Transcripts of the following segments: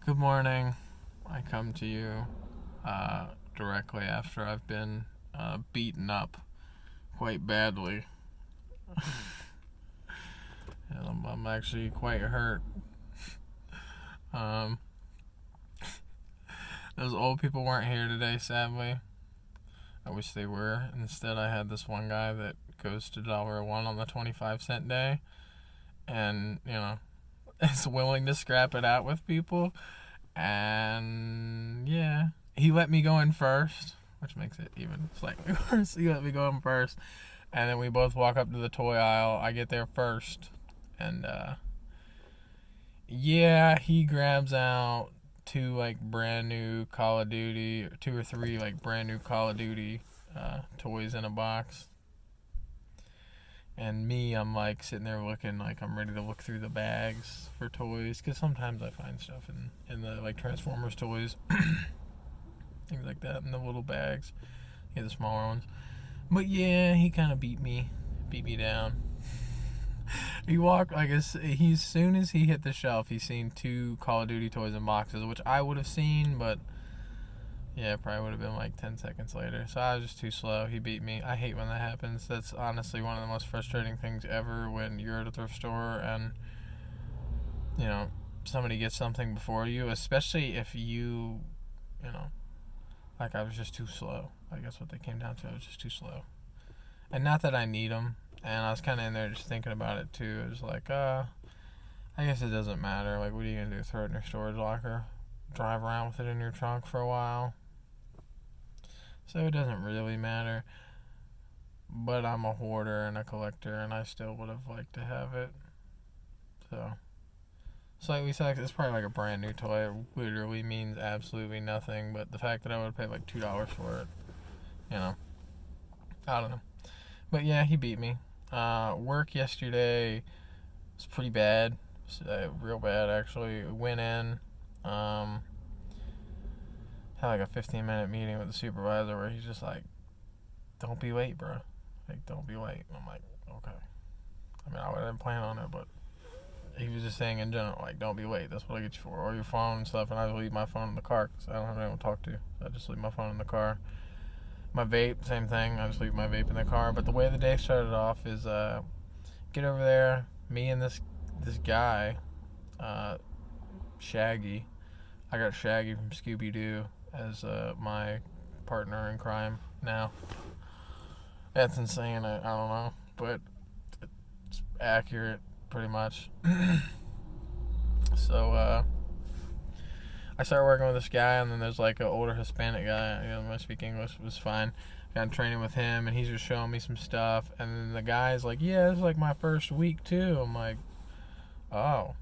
Good morning. I come to you directly after I've been beaten up quite badly. And I'm actually quite hurt. Um, those old people weren't here today, sadly. I wish they were. Instead, I had this one guy that goes to $1 on the 25-cent day and, is willing to scrap it out with people. And yeah, he let me go in first, which makes it even slightly worse. He let me go in first, and then we both walk up to the toy aisle. I get there first, and yeah, he grabs out two like brand new Call of Duty, or two or three like brand new Call of Duty toys in a box. And me, I'm like sitting there looking like I'm ready to look through the bags for toys, because sometimes I find stuff in the like Transformers toys, things like that, in the little bags, the smaller ones. But yeah, he kind of beat me down. He walked like as soon as he hit the shelf, he seen two Call of Duty toys in boxes, which I would have seen, but yeah, it probably would have been like 10 seconds later. So I was just too slow. He beat me. I hate when that happens. That's honestly one of the most frustrating things ever, when you're at a thrift store and, somebody gets something before you, especially if like I was just too slow. I guess what they came down to, I was just too slow. And not that I need them. And I was kind of in there just thinking about it too. It was like, I guess it doesn't matter. Like, what are you going to do? Throw it in your storage locker? Drive around with it in your trunk for a while? So it doesn't really matter. But I'm a hoarder and a collector, and I still would have liked to have it. So, slightly sucks. It's probably like a brand new toy. It literally means absolutely nothing. But the fact that I would have paid like $2 for it, I don't know. But yeah, he beat me. Work yesterday was pretty bad. Real bad, actually. Went in. Had like a 15-minute meeting with the supervisor where he's just like, don't be late, bro. Like, don't be late. And I'm like, okay. I mean, I didn't plan on it, but he was just saying in general, like, don't be late. That's what I get you for. Or your phone and stuff. And I just leave my phone in the car because I don't have anyone to talk to. So I just leave my phone in the car. My vape, same thing. I just leave my vape in the car. But the way the day started off is get over there, me and this guy, Shaggy. I got Shaggy from Scooby-Doo as my partner in crime now. That's insane. I don't know, but it's accurate pretty much. So I started working with this guy, and then there's like an older Hispanic guy. I speak English, it was fine. Got training with him, and he's just showing me some stuff. And then the guy's like, "Yeah, this is like my first week too." I'm like, "Oh."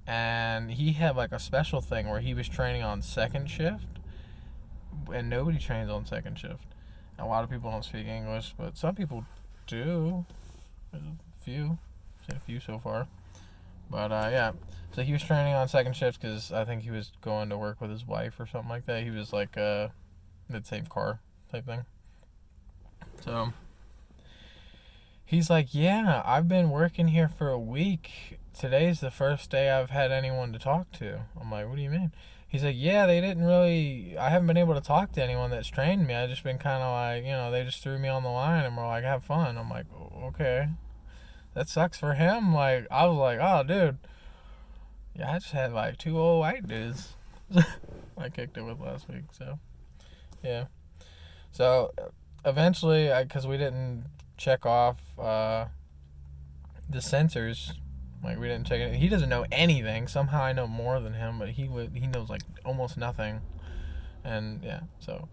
And he had like a special thing where he was training on second shift, and nobody trains on second shift. A lot of people don't speak English, but some people do. There's a few. I've seen a few so far. But yeah, so he was training on second shift because I think he was going to work with his wife or something like that. He was like the same car type thing. So he's like, "Yeah, I've been working here for a week. Today's the first day I've had anyone to talk to." I'm like, "What do you mean?" He's like, "Yeah, I haven't been able to talk to anyone that's trained me. I've just been kind of like, they just threw me on the line and were like, have fun." I'm like, "Okay. That sucks for him." Like, I was like, "Oh, dude. Yeah, I just had like two old white dudes I kicked it with last week." So, yeah. So, eventually, because we didn't check off the sensors, like we didn't check it. He doesn't know anything. Somehow I know more than him, but he knows like almost nothing. And yeah, so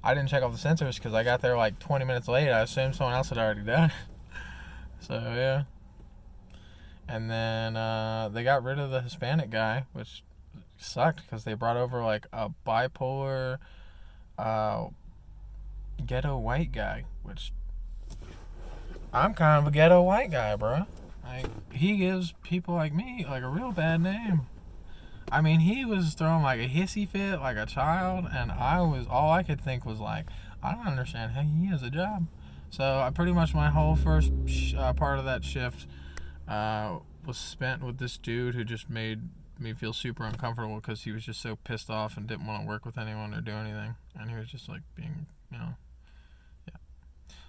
I didn't check off the sensors because I got there like 20 minutes late. I assumed someone else had already done it. So yeah. And then they got rid of the Hispanic guy, which sucked because they brought over like a bipolar ghetto white guy, which I'm kind of a ghetto white guy, bro. Like, he gives people like me like a real bad name. I mean, he was throwing like a hissy fit like a child, and all I could think was like, I don't understand how he has a job. So I pretty much my whole first part of that shift was spent with this dude who just made me feel super uncomfortable because he was just so pissed off and didn't want to work with anyone or do anything, and he was just like being, yeah.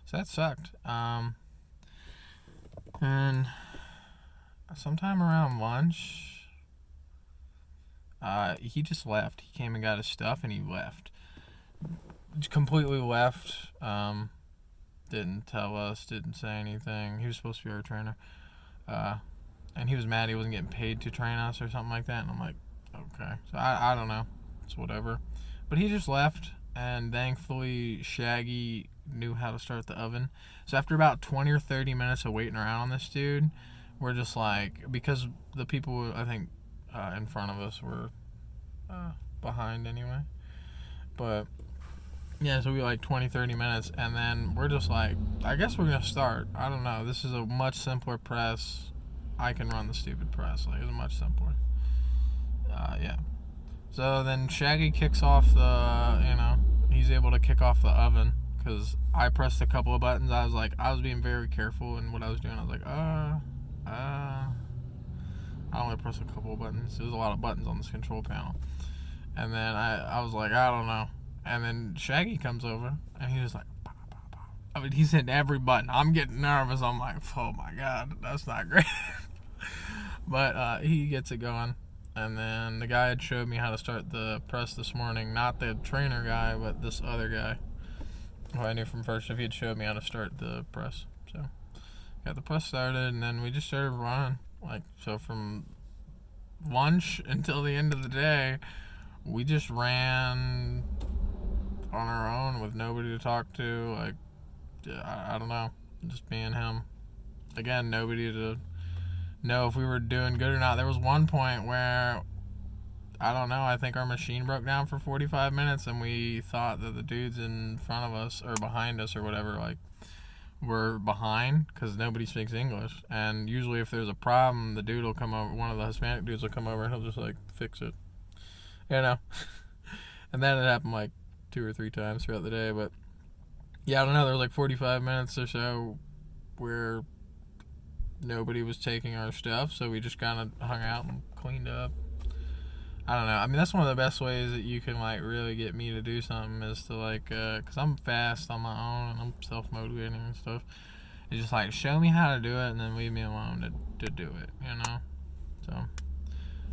So that sucked. And sometime around lunch, he just left. He came and got his stuff, and he left. Completely left. Didn't tell us, didn't say anything. He was supposed to be our trainer. And he was mad he wasn't getting paid to train us or something like that. And I'm like, okay. So I don't know. It's whatever. But he just left, and thankfully Shaggy knew how to start the oven. So after about 20 or 30 minutes of waiting around on this dude, we're just like, because the people, I think, in front of us were behind anyway. But yeah, so we like 20, 30 minutes, and then we're just like, I guess we're going to start. I don't know. This is a much simpler press. I can run the stupid press. Like, it's much simpler. Yeah. So then Shaggy kicks off he's able to kick off the oven, because I pressed a couple of buttons. I was being very careful in what I was doing. I was like, I only pressed a couple of buttons. There's a lot of buttons on this control panel. And then I was like, I don't know. And then Shaggy comes over, and he's just like, pow, pow, pow. I mean, he's hitting every button. I'm getting nervous. I'm like, oh my God, that's not great. But he gets it going. And then the guy had showed me how to start the press this morning. Not the trainer guy, but this other guy, who I knew from First Shift. He had showed me how to start the press. So got the press started, and then we just started running. Like, so from lunch until the end of the day, we just ran on our own with nobody to talk to. Like, I don't know, just me and him. Again, nobody to know if we were doing good or not. There was one point where, I don't know, I think our machine broke down for 45 minutes, and we thought that the dudes in front of us or behind us or whatever, like, were behind, because nobody speaks English. And usually if there's a problem, the dude will come over, one of the Hispanic dudes will come over, and he'll just like fix it, you know. And then it happened like 2 or 3 times throughout the day. But yeah, I don't know, there was like 45 minutes or so where nobody was taking our stuff, so we just kind of hung out and cleaned up. I don't know. I mean, that's one of the best ways that you can like really get me to do something, is to like, because I'm fast on my own and I'm self-motivating and stuff. It's just like, show me how to do it and then leave me alone to do it, you know. So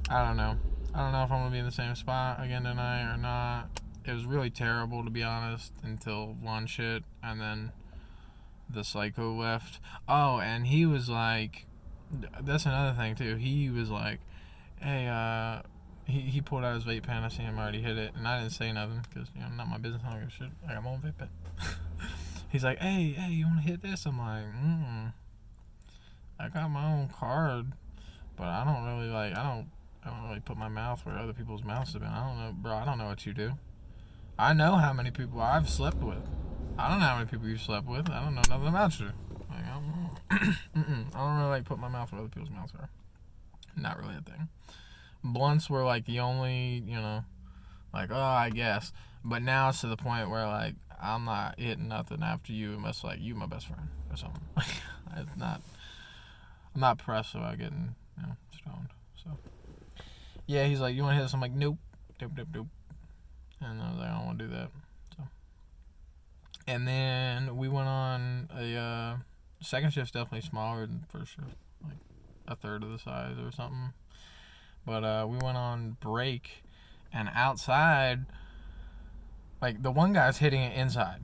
I don't know if I'm gonna be in the same spot again tonight or not. It was really terrible, to be honest, until lunch hit, and then the psycho left. Oh, and he was like, that's another thing too. He was like, hey, he pulled out his vape pen. I seen him already hit it, and I didn't say nothing because, you know, not my business. I don't give a shit. I got my own vape pen. He's like, hey, you want to hit this? I'm like, I got my own card, but I don't really put my mouth where other people's mouths have been. I don't know, bro. I don't know what you do. I know how many people I've slept with. I don't know how many people you've slept with. I don't know nothing about you. Like, I don't know. I don't really like put my mouth where other people's mouths are. Not really a thing. Blunts were like the only, you know, like, oh, I guess. But now it's to the point where like, I'm not hitting nothing after you unless like you my best friend or something. I'm not pressed about getting, you know, stoned. So yeah, he's like, you want to hit this? I'm like, nope. And I was like, I don't want to do that. So, and then we went on a second shift's definitely smaller than first shift, like a third of the size or something. But we went on break, and outside, like, the one guy's hitting it inside.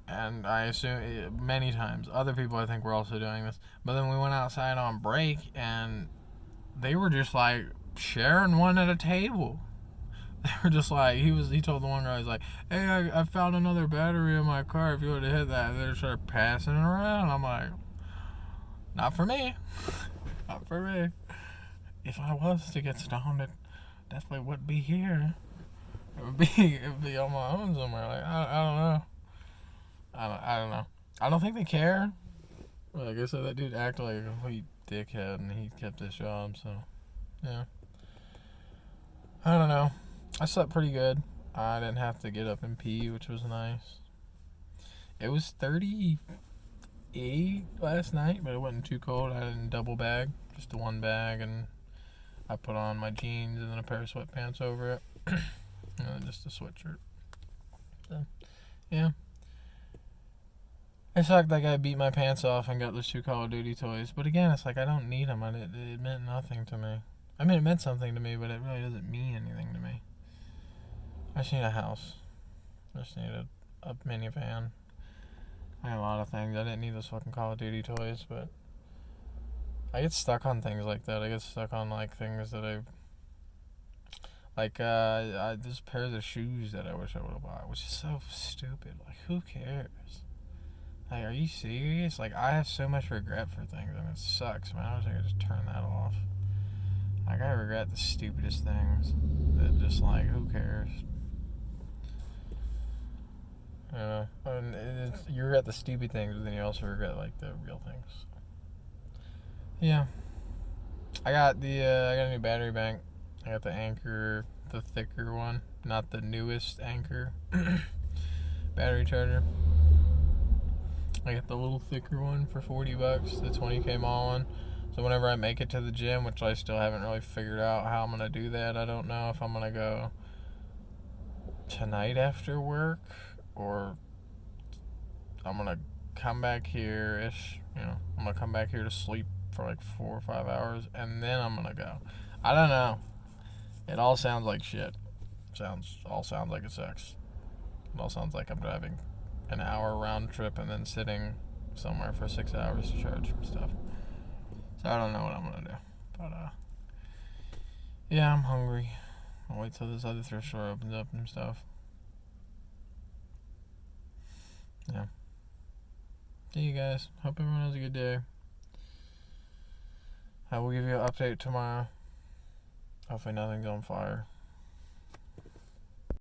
And I assume many times. Other people, I think, were also doing this. But then we went outside on break, and they were just, like, sharing one at a table. They were just like, he told the one guy, he's like, hey, I found another battery in my car if you want to hit that. And they just started passing it around. I'm like, not for me. Not for me. If I was to get stoned, it definitely wouldn't be here. It would be on my own somewhere. Like, I don't know. I don't know. I don't think they care. Like I said, that dude acted like a complete dickhead, and he kept his job, so, yeah. I don't know. I slept pretty good. I didn't have to get up and pee, which was nice. It was 38 last night, but it wasn't too cold. I didn't double bag, just the one bag, and I put on my jeans and then a pair of sweatpants over it. And then just a sweatshirt. So, yeah. It sucked that guy beat my pants off and got those 2 Call of Duty toys. But again, it's like I don't need them. It meant nothing to me. I mean, it meant something to me, but it really doesn't mean anything to me. I just need a house. I just need a minivan. I had a lot of things. I didn't need those fucking Call of Duty toys, but I get stuck on things like that. I get stuck on like things that there's pairs of shoes that I wish I would have bought, which is so stupid. Like, who cares? Like, are you serious? Like, I have so much regret for things, and it sucks, man. I wish I could just turn that off. Like, I regret the stupidest things. That just, like, who cares? You know? And you regret the stupid things, but then you also regret, like, the real things. Yeah. I got a new battery bank. I got the Anker, the thicker one, not the newest Anker battery charger. I got the little thicker one for $40, the 20K mall one. So whenever I make it to the gym, which I still haven't really figured out how I'm going to do that. I don't know if I'm going to go tonight after work or I'm going to come back here-ish. You know, I'm going to come back here to sleep for like 4 or 5 hours and then I'm going to go. I don't know. It all sounds like shit. All sounds like it sucks. It all sounds like I'm driving an hour round trip and then sitting somewhere for 6 hours to charge stuff. So I don't know what I'm gonna do. But yeah, I'm hungry. I'll wait till this other thrift store opens up and stuff. Yeah. See you guys. Hope everyone has a good day. I will give you an update tomorrow. Hopefully nothing's on fire.